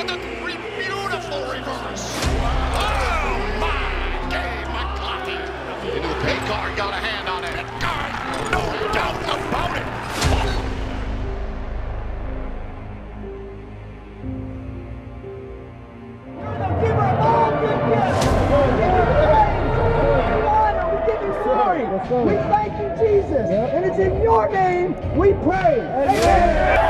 with a beautiful reverse. Oh, my game, McClatchy. Into the pay card, got a hand on it. No doubt about it. Give her all good gifts. We give you praise. We give you honor. We give you glory. We thank you, Jesus. And it's in your name we pray. Amen.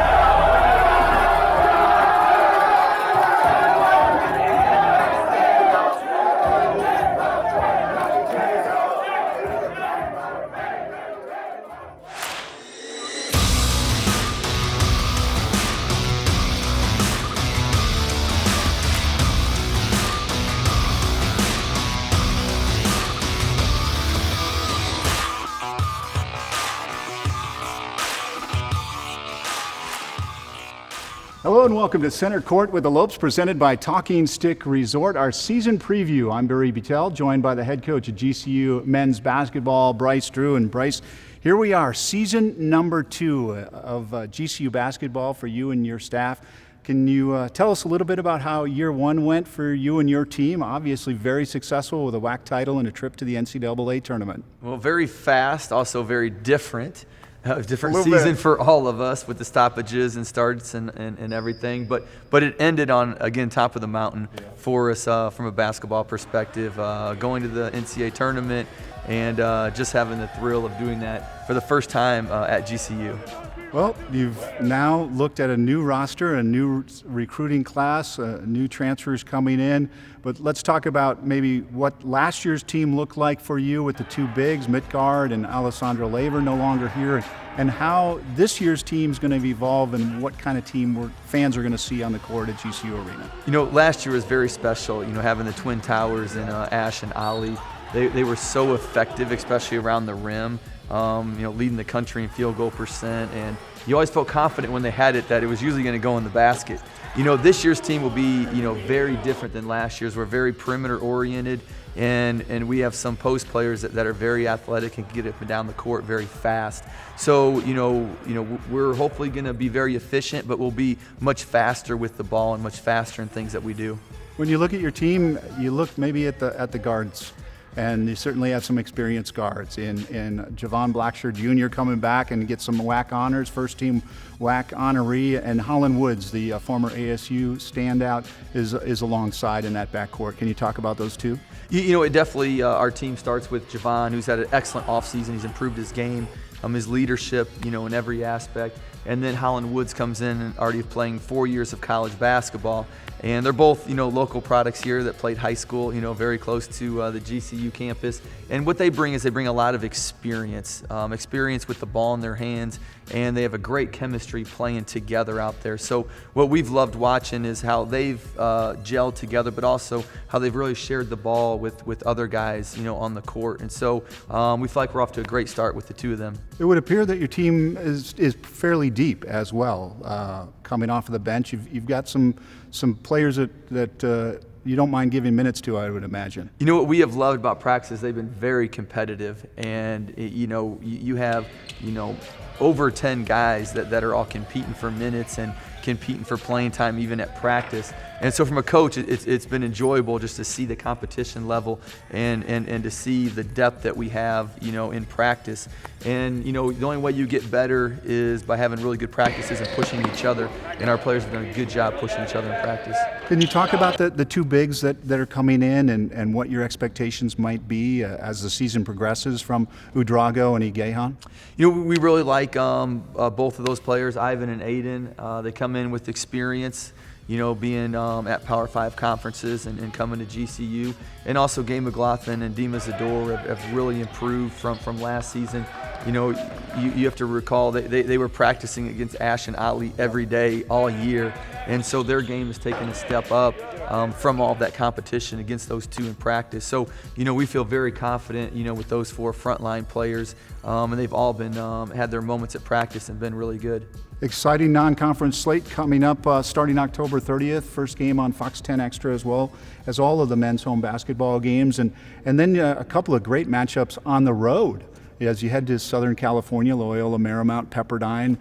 Hello and welcome to Center Court with the Lopes, presented by Talking Stick Resort. Our season preview. I'm Barry Buttel, joined by the head coach of GCU men's basketball, Bryce Drew. And Bryce, here we are, season number 2 of GCU basketball for you and your staff. Can you tell us a little bit about how year 1 went for you and your team? Obviously very successful with a WAC title and a trip to the NCAA tournament. Well, very fast, also very different. Different season for all of us with the stoppages and starts and everything, but it ended on, again, top of the mountain for us from a basketball perspective, going to the NCAA tournament and just having the thrill of doing that for the first time at GCU. Well, you've now looked at a new roster, a new recruiting class, new transfers coming in. But let's talk about maybe what last year's team looked like for you with the 2 bigs, Midgard and Alessandro Laver no longer here, and how this year's team's going to evolve and what kind of team fans are going to see on the court at GCU Arena. You know, last year was very special, having the Twin Towers and Ash and Ali. They were so effective, especially around the rim. Leading the country in field goal percent, and you always felt confident when they had it that it was usually going to go in the basket. This year's team will be, very different than last year's. We're very perimeter oriented, and we have some post players that are very athletic and can get up and down the court very fast. So, we're hopefully going to be very efficient, but we'll be much faster with the ball and much faster in things that we do. When you look at your team, you look maybe at the guards. And you certainly have some experienced guards in Javon Blackshear Jr. coming back and get some WAC honors, first team WAC honoree, and Holland Woods, the former ASU standout, is alongside in that backcourt. Can you talk about those two? It definitely, our team starts with Javon, who's had an excellent offseason. He's improved his game, his leadership, in every aspect. And then Holland Woods comes in and already playing 4 years of college basketball. And they're both, local products here that played high school, very close to the GCU campus. And what they bring is they bring a lot of experience with the ball in their hands, and they have a great chemistry playing together out there. So what we've loved watching is how they've gelled together, but also how they've really shared the ball with other guys, on the court. And so we feel like we're off to a great start with the 2 of them. It would appear that your team is fairly deep as well. Coming off of the bench, you've got some players that you don't mind giving minutes to, I would imagine. What we have loved about practice is they've been very competitive, and you have over 10 guys that are all competing for minutes and competing for playing time even at practice. And so from a coach, it's been enjoyable just to see the competition level and to see the depth that we have, in practice. And, the only way you get better is by having really good practices and pushing each other. And our players have done a good job pushing each other in practice. Can you talk about the 2 bigs that are coming in and what your expectations might be as the season progresses from Udrago and Igehan? We really like both of those players, Ivan and Aiden. They come in with experience, being at Power 5 conferences and coming to GCU. And also Gabe McLaughlin and Dima Zador have really improved from last season. You have to recall they were practicing against Ash and Ali every day, all year. And so their game has taken a step up from all of that competition against those 2 in practice. So, we feel very confident, with those 4 frontline players. And they've all been had their moments at practice and been really good. Exciting non-conference slate coming up starting October 30th. First game on Fox 10 Extra, as well as all of the men's home basketball games. And then a couple of great matchups on the road as you head to Southern California, Loyola Marymount, Pepperdine.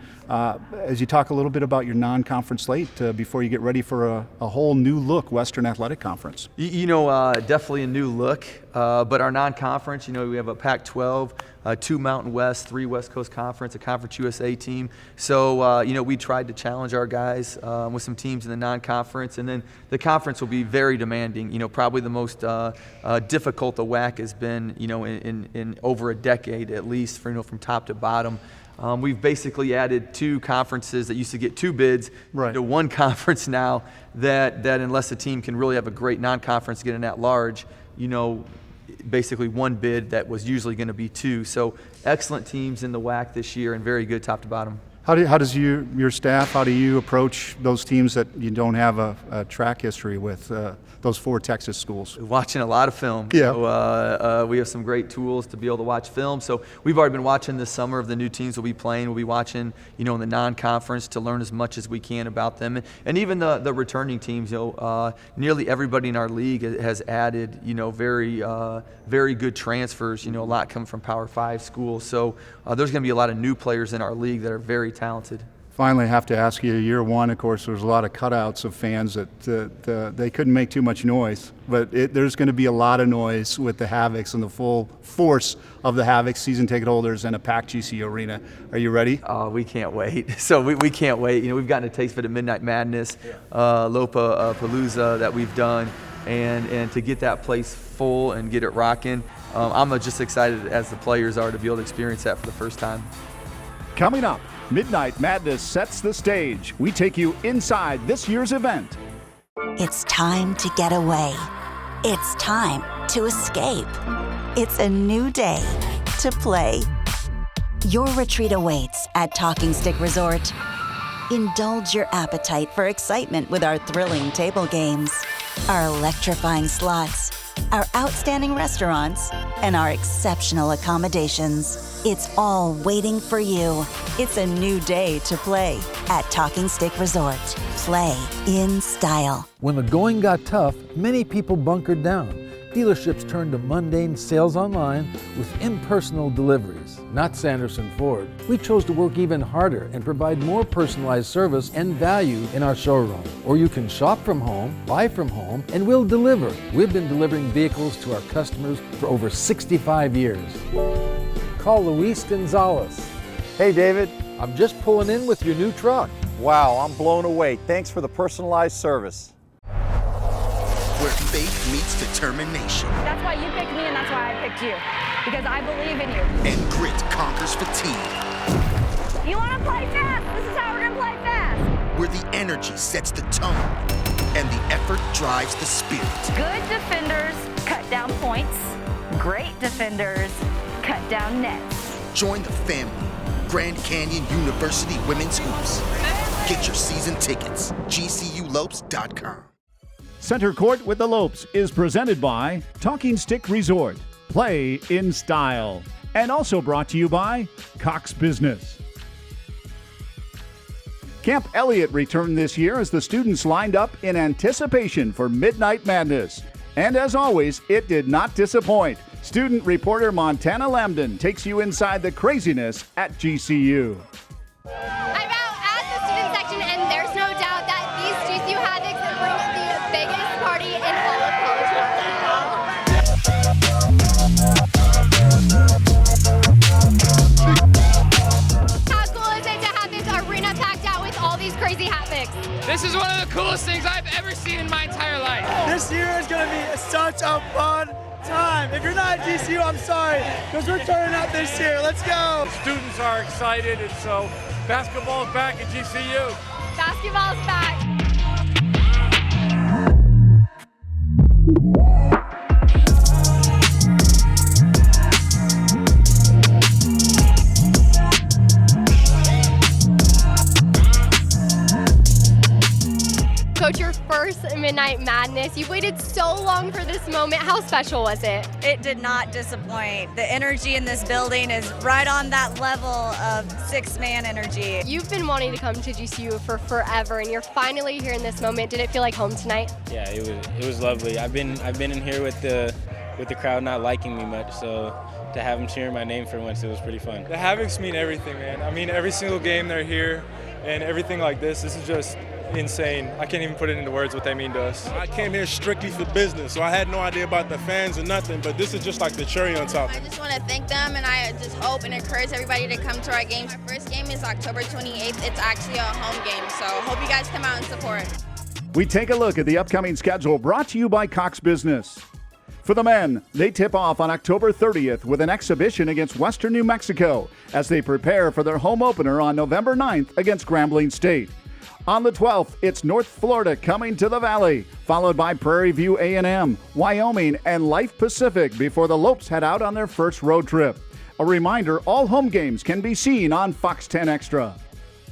As you talk a little bit about your non-conference slate before you get ready for a whole new look Western Athletic Conference. Definitely a new look, but our non-conference, we have a Pac-12, 2 Mountain West, 3 West Coast Conference, a Conference USA team. So, we tried to challenge our guys with some teams in the non-conference, and then the conference will be very demanding. Probably the most difficult the WAC has been, in over a decade at least, from top to bottom. We've basically added 2 conferences that used to get 2 bids to 1 conference now that unless a team can really have a great non-conference, get an at-large, basically 1 bid that was usually going to be 2. So excellent teams in the WAC this year and very good top to bottom. How does your staff, how do you approach those teams that you don't have a track history with, those 4 Texas schools? Watching a lot of film. Yeah. So, we have some great tools to be able to watch film. So we've already been watching this summer of the new teams we'll be playing. We'll be watching, in the non-conference to learn as much as we can about them. And even the returning teams, nearly everybody in our league has added, very good transfers, a lot come from Power 5 schools. So there's going to be a lot of new players in our league that are very talented. Finally, I have to ask you, year 1, of course, there was a lot of cutouts of fans that they couldn't make too much noise, but there's going to be a lot of noise with the Havocs and the full force of the Havocs season ticket holders and a packed GCU arena. Are you ready? We can't wait. So we can't wait. We've gotten a taste of it at Midnight Madness, Palooza that we've done, and to get that place full and get it rocking, I'm just excited as the players are to be able to experience that for the first time. Coming up, Midnight Madness sets the stage. We take you inside this year's event. It's time to get away. It's time to escape. It's a new day to play. Your retreat awaits at Talking Stick Resort. Indulge your appetite for excitement with our thrilling table games, our electrifying slots, our outstanding restaurants, and our exceptional accommodations. It's all waiting for you. It's a new day to play at Talking Stick Resort. Play in style. When the going got tough, many people bunkered down. Dealerships turned to mundane sales online with impersonal deliveries. Not Sanderson Ford. We chose to work even harder and provide more personalized service and value in our showroom. Or you can shop from home, buy from home, and we'll deliver. We've been delivering vehicles to our customers for over 65 years. Call Luis Gonzalez. Hey, David. I'm just pulling in with your new truck. Wow, I'm blown away. Thanks for the personalized service. Where faith meets determination. That's why you picked me and that's why I picked you. Because I believe in you. And grit conquers fatigue. You want to play fast? This is how we're going to play fast. Where the energy sets the tone and the effort drives the spirit. Good defenders cut down points. Great defenders cut down nets. Join the family. Grand Canyon University Women's Hoops. Get your season tickets. GCULopes.com. Center Court with the Lopes is presented by Talking Stick Resort. Play in style. And also brought to you by Cox Business. Camp Elliott returned this year as the students lined up in anticipation for Midnight Madness. And as always, it did not disappoint. Student reporter Montana Lambden takes you inside the craziness at GCU. I'm out at the student section, and there's no doubt that these GCU Havocs bring the biggest party in all of college basketball. How cool is it to have this arena packed out with all these crazy Havocs? This is one of the coolest things I've ever seen in my entire life. This year is going to be such a fun time. If you're not at GCU, I'm sorry, because we're turning up this year. Let's go. The students are excited, and so basketball is back at GCU. Basketball's back. Coach, your first Midnight Madness. You've waited so long for this moment. How special was it? It did not disappoint. The energy in this building is right on that level of six-man energy. You've been wanting to come to GCU for forever, and you're finally here in this moment. Did it feel like home tonight? Yeah, it was lovely. I've been in here with the crowd not liking me much, so to have them cheering my name for once, it was pretty fun. The Havocs mean everything, man. I mean, every single game they're here and everything like this is just insane. I can't even put it into words what they mean to us. I came here strictly for business, so I had no idea about the fans or nothing, but this is just like the cherry on top. I just want to thank them, and I just hope and encourage everybody to come to our games. Our first game is October 28th. It's actually a home game, so hope you guys come out and support. We take a look at the upcoming schedule brought to you by Cox Business. For the men, they tip off on October 30th with an exhibition against Western New Mexico as they prepare for their home opener on November 9th against Grambling State. On the 12th, it's North Florida coming to the Valley, followed by Prairie View A&M, Wyoming, and Life Pacific before the Lopes head out on their first road trip. A reminder, all home games can be seen on Fox 10 Extra.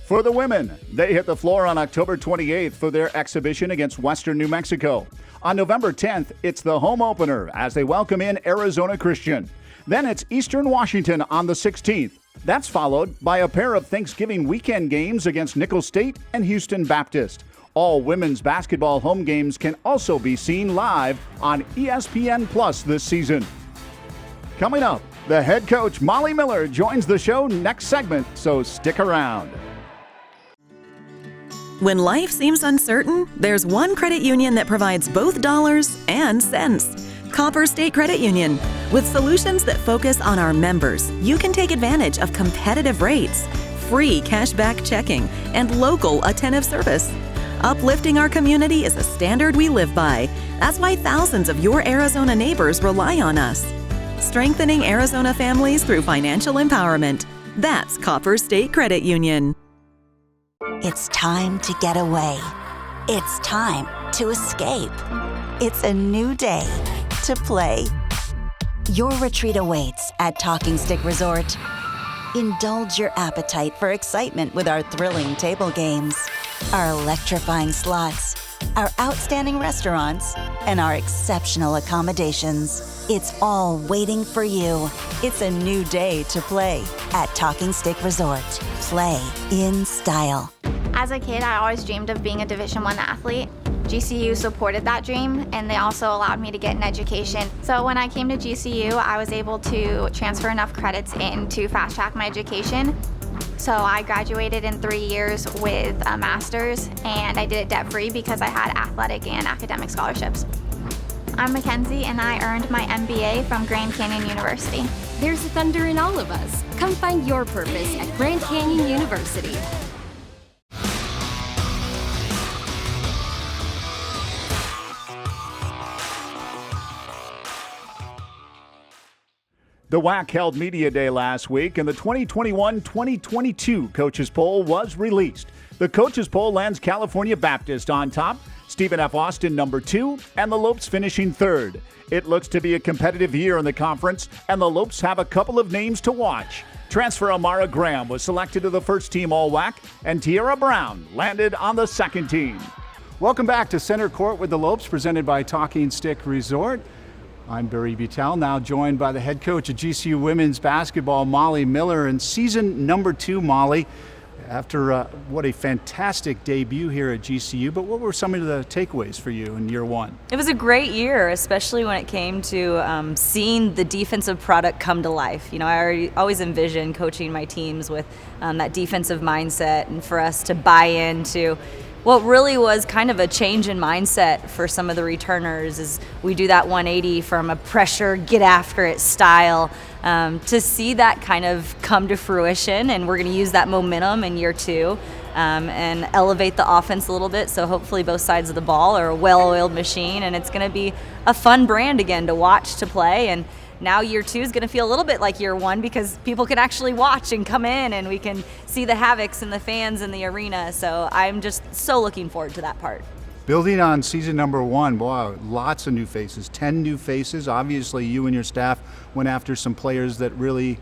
For the women, they hit the floor on October 28th for their exhibition against Western New Mexico. On November 10th, it's the home opener as they welcome in Arizona Christian. Then it's Eastern Washington on the 16th. That's followed by a pair of Thanksgiving weekend games against Nicholls State and Houston Baptist. All women's basketball home games can also be seen live on ESPN Plus this season. Coming up, the head coach Molly Miller joins the show next segment, so stick around. When life seems uncertain, there's one credit union that provides both dollars and cents. Copper State Credit Union. With solutions that focus on our members, you can take advantage of competitive rates, free cashback checking, and local attentive service. Uplifting our community is a standard we live by. That's why thousands of your Arizona neighbors rely on us. Strengthening Arizona families through financial empowerment. That's Copper State Credit Union. It's time to get away. It's time to escape. It's a new day to play. Your retreat awaits at Talking Stick Resort. Indulge your appetite for excitement with our thrilling table games, our electrifying slots, our outstanding restaurants, and our exceptional accommodations. It's all waiting for you. It's a new day to play at Talking Stick Resort. Play in style. As a kid, I always dreamed of being a Division I athlete. GCU supported that dream, and they also allowed me to get an education. So when I came to GCU, I was able to transfer enough credits in to fast track my education. So I graduated in 3 years with a master's, and I did it debt-free because I had athletic and academic scholarships. I'm Mackenzie, and I earned my MBA from Grand Canyon University. There's thunder in all of us. Come find your purpose at Grand Canyon University. The WAC held Media Day last week, and the 2021-2022 Coaches Poll was released. The Coaches Poll lands California Baptist on top, Stephen F. Austin number 2, and the Lopes finishing 3rd. It looks to be a competitive year in the conference, and the Lopes have a couple of names to watch. Transfer Amara Graham was selected to the first team All-WAC, and Tierra Brown landed on the second team. Welcome back to Center Court with the Lopes, presented by Talking Stick Resort. I'm Barry Buttel, now joined by the head coach of GCU women's basketball, Molly Miller, in season number 2, Molly. After what a fantastic debut here at GCU, but what were some of the takeaways for you in year 1? It was a great year, especially when it came to seeing the defensive product come to life. You know, I always envisioned coaching my teams with that defensive mindset, and for us to buy into what really was kind of a change in mindset for some of the returners is we do that 180 from a pressure, get after it style to see that kind of come to fruition, and we're going to use that momentum in year 2 and elevate the offense a little bit, so hopefully both sides of the ball are a well-oiled machine, and it's going to be a fun brand again to watch, to play. And now year 2 is going to feel a little bit like year 1 because people can actually watch and come in, and we can see the Havocs and the fans in the arena. So I'm just so looking forward to that part. Building on season number 1, wow, lots of new faces, 10 new faces. Obviously, you and your staff went after some players that really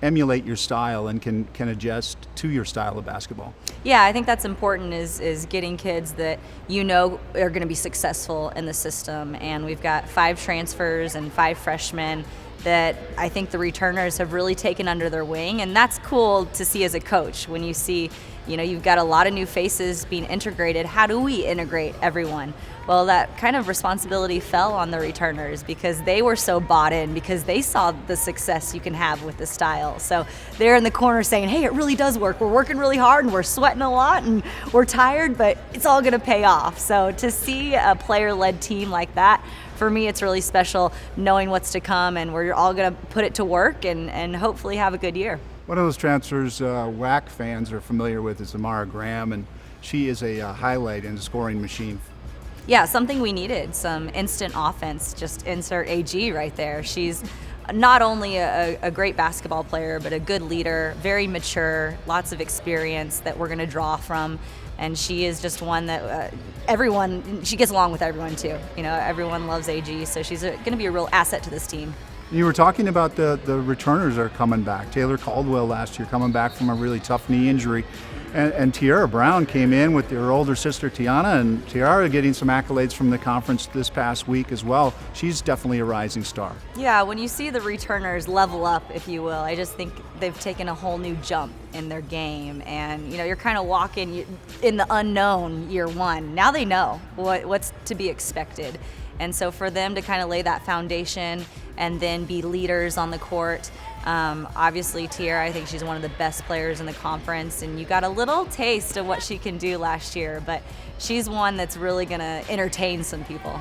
emulate your style and can adjust to your style of basketball. Yeah, I think that's important is getting kids that you know are going to be successful in the system. And we've got 5 transfers and 5 freshmen that I think the returners have really taken under their wing. And that's cool to see as a coach when you see You know, you've got a lot of new faces being integrated. How do we integrate everyone? Well, that kind of responsibility fell on the returners because they were so bought in, because they saw the success you can have with the style. So they're in the corner saying, hey, it really does work. We're working really hard and we're sweating a lot and we're tired, but it's all gonna pay off. So to see a player-led team like that, for me, it's really special knowing what's to come, and we're all gonna put it to work and hopefully have a good year. One of those transfers WAC fans are familiar with is Amara Graham, and she is a highlight and scoring machine. Yeah, something we needed, some instant offense. Just insert AG right there. She's not only a great basketball player, but a good leader, very mature, lots of experience that we're going to draw from. And she is just one that she gets along with everyone too. You know, everyone loves AG, so she's going to be a real asset to this team. You were talking about the returners are coming back. Taylor Caldwell last year coming back from a really tough knee injury. And Tiara Brown came in with her older sister Tiana, and Tiara getting some accolades from the conference this past week as well. She's definitely a rising star. Yeah, when you see the returners level up, if you will, I just think they've taken a whole new jump in their game. And you know, you're kind of walking in the unknown year one. Now they know what's to be expected. And so for them to kind of lay that foundation and then be leaders on the court, obviously Tiara, I think she's one of the best players in the conference, and you got a little taste of what she can do last year, but she's one that's really going to entertain some people.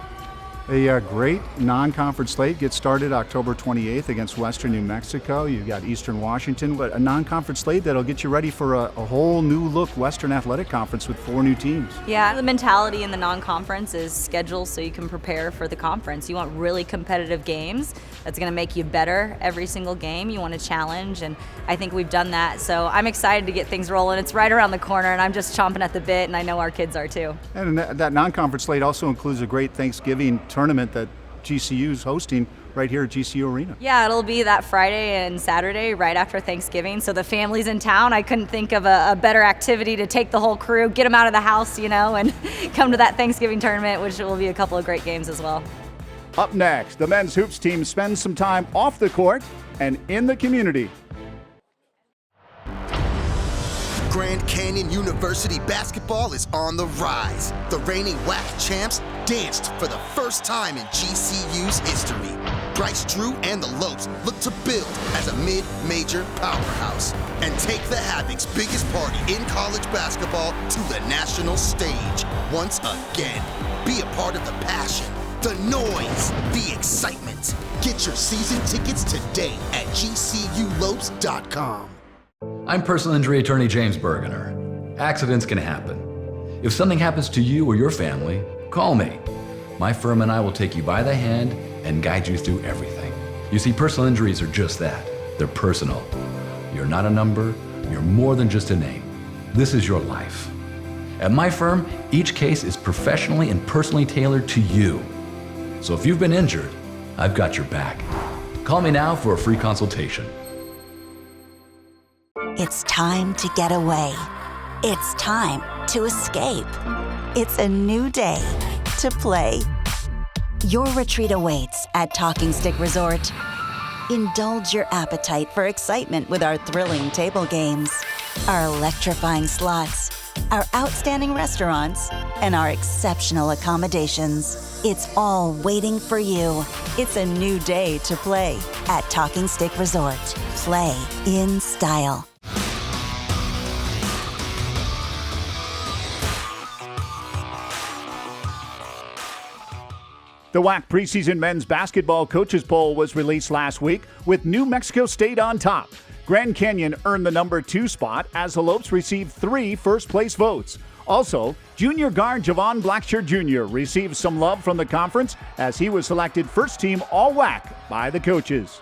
A great non-conference slate gets started October 28th against Western New Mexico. You've got Eastern Washington, but a non-conference slate that'll get you ready for a whole new look Western Athletic Conference with 4 new teams. Yeah, the mentality in the non-conference is schedule so you can prepare for the conference. You want really competitive games that's going to make you better every single game. You want to challenge, and I think we've done that. So I'm excited to get things rolling. It's right around the corner, and I'm just chomping at the bit, and I know our kids are too. And that non-conference slate also includes a great Thanksgiving tournament that GCU is hosting right here at GCU Arena. Yeah, it'll be that Friday and Saturday right after Thanksgiving. So the family's in town. I couldn't think of a better activity to take the whole crew, get them out of the house, you know, and come to that Thanksgiving tournament, which will be a couple of great games as well. Up next, the men's hoops team spends some time off the court and in the community. Grand Canyon University basketball is on the rise. The reigning WAC champs danced for the first time in GCU's history. Bryce Drew and the Lopes look to build as a mid-major powerhouse and take the Havoc's biggest party in college basketball to the national stage once again. Be a part of the passion, the noise, the excitement. Get your season tickets today at GCULopes.com. I'm personal injury attorney James Bergener. Accidents can happen. If something happens to you or your family, call me. My firm and I will take you by the hand and guide you through everything. You see, personal injuries are just that. They're personal. You're not a number. You're more than just a name. This is your life. At my firm, each case is professionally and personally tailored to you. So if you've been injured, I've got your back. Call me now for a free consultation. It's time to get away. It's time to escape. It's a new day to play. Your retreat awaits at Talking Stick Resort. Indulge your appetite for excitement with our thrilling table games, our electrifying slots, our outstanding restaurants, and our exceptional accommodations. It's all waiting for you. It's a new day to play at Talking Stick Resort. Play in style. The WAC preseason men's basketball coaches poll was released last week with New Mexico State on top. Grand Canyon earned the number 2 spot as the Lopes received 3 first-place votes. Also, junior guard Javon Blackshirt Jr. received some love from the conference as he was selected first-team All-WAC by the coaches.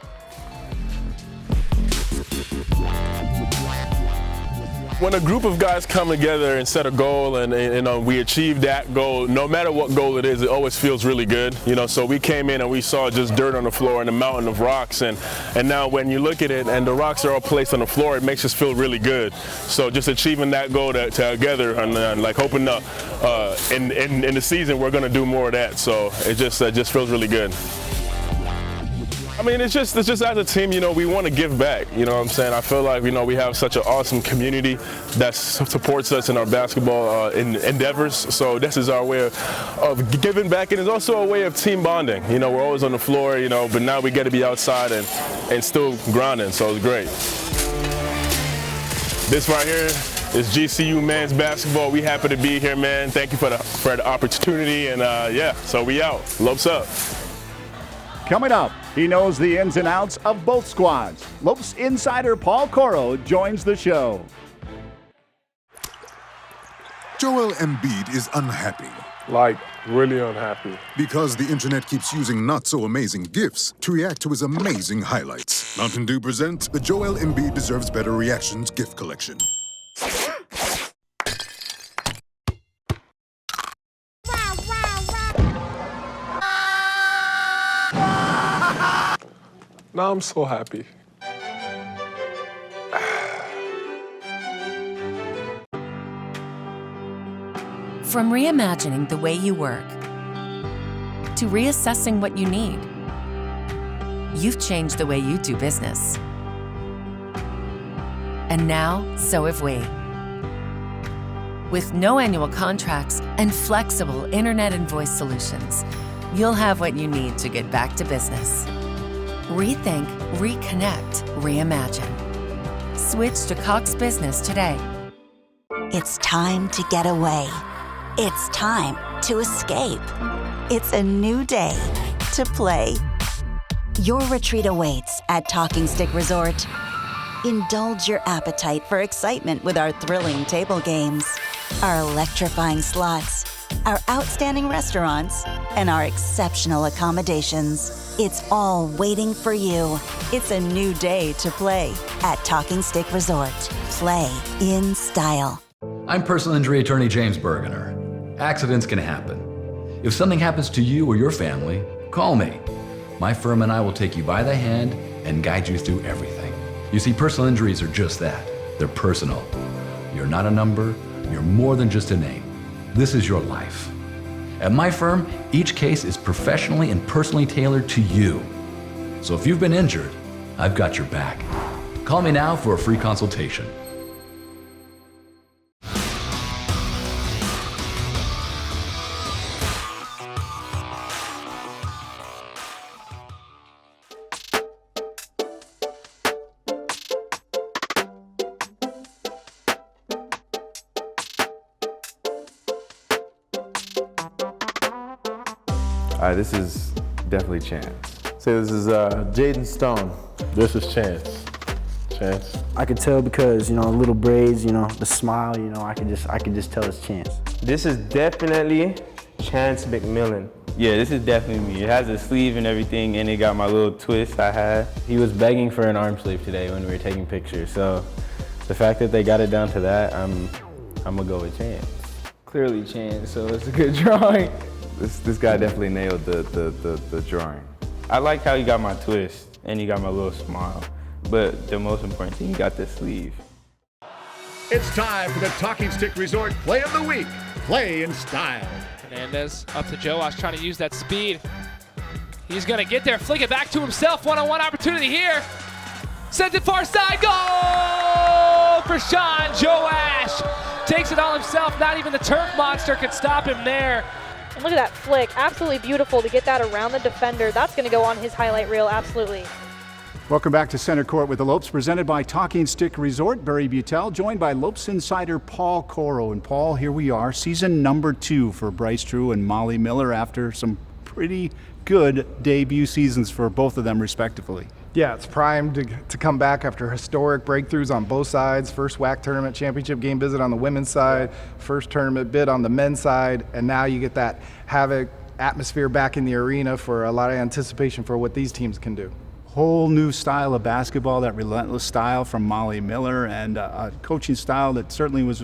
When a group of guys come together and set a goal and we achieve that goal, no matter what goal it is, it always feels really good. You know, so we came in and we saw just dirt on the floor and a mountain of rocks, and now when you look at it and the rocks are all placed on the floor, it makes us feel really good. So just achieving that goal together and like hoping in the season we're going to do more of that. So it just feels really good. I mean, it's just as a team, we want to give back. You know what I'm saying? I feel like, we have such an awesome community that supports us in our basketball endeavors. So this is our way of giving back, and it's also a way of team bonding. We're always on the floor, but now we get to be outside and still grinding, so it's great. This right here is GCU men's basketball. We happy to be here, man. Thank you for the opportunity, and so we out. Lopes up. Coming up, he knows the ins and outs of both squads. Lopes insider Paul Coro joins the show. Joel Embiid is unhappy. Like, really unhappy. Because the internet keeps using not-so-amazing GIFs to react to his amazing highlights. Mountain Dew presents the Joel Embiid Deserves Better Reactions GIF Collection. Now I'm so happy. From reimagining the way you work to reassessing what you need, you've changed the way you do business. And now, so have we. With no annual contracts and flexible internet and voice solutions, you'll have what you need to get back to business. Rethink, reconnect, reimagine. Switch to Cox Business today. It's time to get away. It's time to escape. It's a new day to play. Your retreat awaits at Talking Stick Resort. Indulge your appetite for excitement with our thrilling table games, our electrifying slots, our outstanding restaurants, and our exceptional accommodations. It's all waiting for you. It's a new day to play at Talking Stick Resort. Play in style. I'm personal injury attorney James Bergener. Accidents can happen. If something happens to you or your family, call me. My firm and I will take you by the hand and guide you through everything. You see, personal injuries are just that. They're personal. You're not a number. You're more than just a name. This is your life. At my firm, each case is professionally and personally tailored to you. So if you've been injured, I've got your back. Call me now for a free consultation. This is definitely Chance. So this is Jaden Stone. This is Chance. Chance. I could tell because, little braids, the smile, I could just tell it's Chance. This is definitely Chance McMillan. Yeah, this is definitely me. It has a sleeve and everything, and it got my little twist I had. He was begging for an arm sleeve today when we were taking pictures, so the fact that they got it down to that, I'm gonna go with Chance. Clearly Chance, so it's a good drawing. This guy definitely nailed the drawing. I like how he got my twist and he got my little smile. But the most important thing, he got the sleeve. It's time for the Talking Stick Resort Play of the Week. Play in style. Hernandez up to Joash, trying to use that speed. He's going to get there, flick it back to himself. One-on-one opportunity here. Sends it far side. Goal for Sean Joash. Takes it all himself. Not even the turf monster could stop him there. And look at that flick. Absolutely beautiful to get that around the defender. That's going to go on his highlight reel, absolutely. Welcome back to Center Court with the Lopes, presented by Talking Stick Resort. Barry Butel, joined by Lopes insider Paul Coro. And Paul, here we are, season number 2 for Bryce Drew and Molly Miller after some pretty good debut seasons for both of them, respectively. Yeah, it's primed to come back after historic breakthroughs on both sides. First WAC tournament championship game visit on the women's side, first tournament bid on the men's side, and now you get that havoc atmosphere back in the arena for a lot of anticipation for what these teams can do. Whole new style of basketball, that relentless style from Molly Miller, and a coaching style that certainly was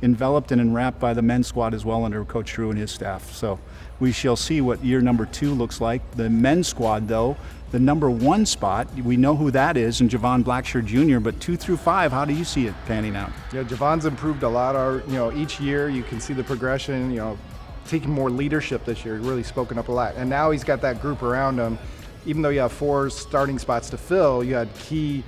enveloped and enwrapped by the men's squad as well under Coach Drew and his staff. So we shall see what year number 2 looks like. The men's squad, though, the number 1 spot, we know who that is, and Javon Blackshear Jr., but 2 through 5, how do you see it panning out? Yeah, Javon's improved a lot. Each year you can see the progression, taking more leadership this year, really spoken up a lot. And now he's got that group around him, even though you have 4 starting spots to fill, you had key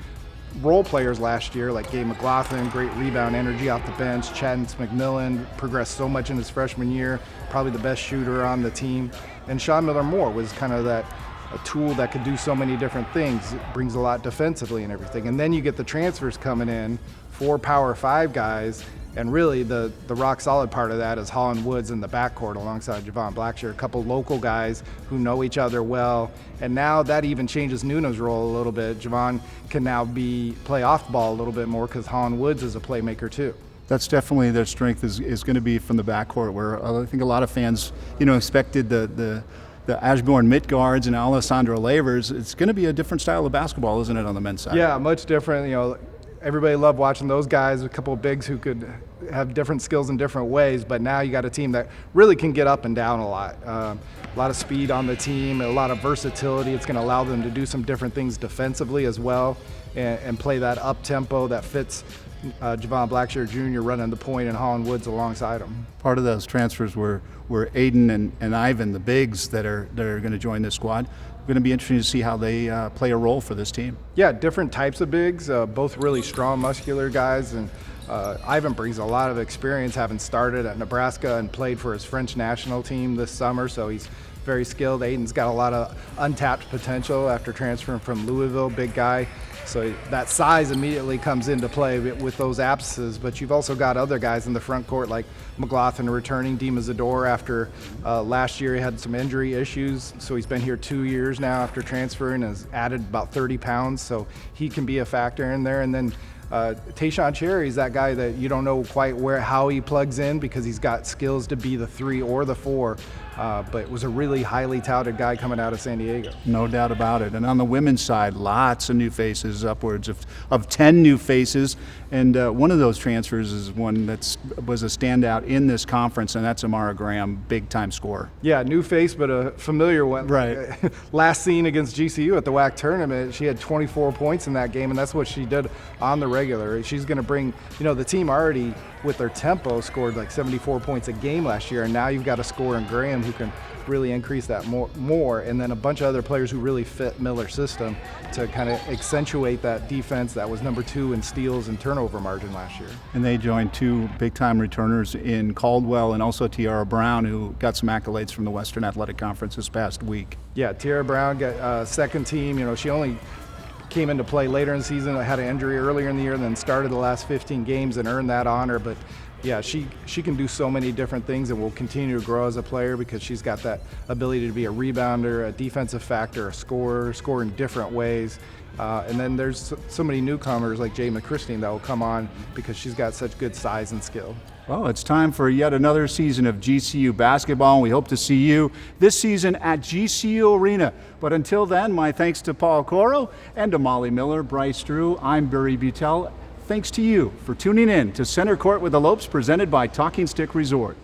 role players last year like Gabe McLaughlin, great rebound energy off the bench. Chance McMillan progressed so much in his freshman year, probably the best shooter on the team. And Sean Miller-Moore was kind of a tool that could do so many different things. It brings a lot defensively and everything. And then you get the transfers coming in, 4 Power 5 guys, and really the rock solid part of that is Holland Woods in the backcourt alongside Javon Blackshear, a couple local guys who know each other well. And now that even changes Nuno's role a little bit. Javon can now play off the ball a little bit more because Holland Woods is a playmaker too. That's definitely their strength is going to be from the backcourt, where I think a lot of fans, expected the Ashbourne mid guards and Alessandro Lavers. It's going to be a different style of basketball, isn't it, on the men's side? Yeah, much different. Everybody loved watching those guys, a couple of bigs who could have different skills in different ways, but now you got a team that really can get up and down a lot of speed on the team, a lot of versatility. It's going to allow them to do some different things defensively as well and play that up tempo that fits Javon Blackshear Jr. running the point and Holland Woods alongside him. Part of those transfers were Aiden and Ivan, the bigs that are going to join this squad. Going to be interesting to see how they play a role for this team. Yeah, different types of bigs, both really strong, muscular guys, and Ivan brings a lot of experience, having started at Nebraska and played for his French national team this summer, so he's very skilled. Aiden's got a lot of untapped potential after transferring from Louisville, big guy. So that size immediately comes into play with those absences, but you've also got other guys in the front court like McLaughlin returning, Dima Zador after last year he had some injury issues, so he's been here 2 years now after transferring and has added about 30 pounds, so he can be a factor in there. And then Tayshawn Cherry is that guy that you don't know quite how he plugs in because he's got skills to be the 3 or the 4, but was a really highly touted guy coming out of San Diego. No doubt about it. And on the women's side, lots of new faces, upwards of 10 new faces. And one of those transfers is one that was a standout in this conference, and that's Amara Graham, big-time scorer. Yeah, new face, but a familiar one. Right. Last seen against GCU at the WAC tournament, she had 24 points in that game, and that's what she did on the regular. She's going to bring, the team already with their tempo scored like 74 points a game last year, and now you've got a scorer in Graham who can really increase that more, and then a bunch of other players who really fit Miller's system to kind of accentuate that defense that was number 2 in steals and turnover margin last year. And they joined 2 big-time returners in Caldwell and also Tiara Brown, who got some accolades from the Western Athletic Conference this past week. Yeah, Tiara Brown got second team. She only came into play later in the season. I had an injury earlier in the year and then started the last 15 games and earned that honor. But yeah, she can do so many different things and will continue to grow as a player because she's got that ability to be a rebounder, a defensive factor, a scorer, score in different ways. And then there's so many newcomers like Jay McChristine that will come on because she's got such good size and skill. Well, it's time for yet another season of GCU basketball, and we hope to see you this season at GCU Arena. But until then, my thanks to Paul Coro and to Molly Miller, Bryce Drew. I'm Barry Butel. Thanks to you for tuning in to Center Court with the Lopes, presented by Talking Stick Resort.